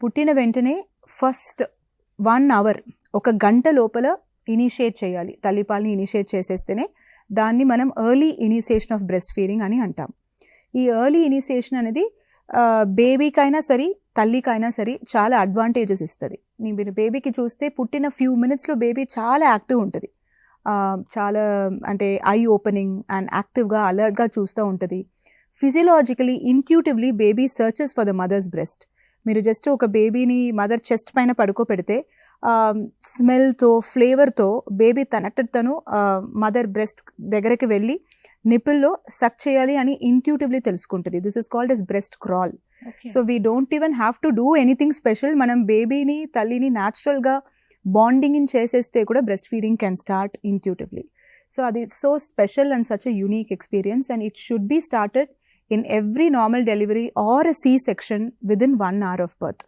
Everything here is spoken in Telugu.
పుట్టిన వెంటనే ఫస్ట్ 1 hour, 1 గంట లోపల ఇనిషియేట్ చేయాలి. తల్లిపాలని ఇనిషియేట్ చేసేస్తేనే దాన్ని మనం early initiation of breast feeding అని అంటాం. ఈ ఎర్లీ ఇనిషియేషన్ అనేది బేబీకైనా సరే తల్లికైనా సరే చాలా అడ్వాంటేజెస్ ఇస్తుంది. మీరు బేబీకి చూస్తే పుట్టిన ఫ్యూ మినిట్స్లో బేబీ చాలా యాక్టివ్ ఉంటుంది. చాలా అంటే ఐ ఓపెనింగ్ అండ్ యాక్టివ్గా అలర్ట్గా చూస్తూ ఉంటుంది. Physiologically intuitively baby searches for the mother's breast. మీరు జస్ట్ ఒక బేబీని మదర్ చెస్ట్ పైన పడుకోపెడితే స్మెల్తో ఫ్లేవర్తో బేబీ తను మదర్ బ్రెస్ట్ దగ్గరికి వెళ్ళి నిపుల్లో సక్ చేయాలి అని ఇంట్యూటివ్లీ తెలుసుకుంటుంది. This is called as breast crawl. So we don't even have to do anything special. మనం బేబీని తల్లిని న్యాచురల్గా బాండింగ్ చేసేస్తే కూడా breast feeding can start intuitively. So అది so special and such a unique experience and it should be started in every normal delivery or a C-section within 1 hour of birth.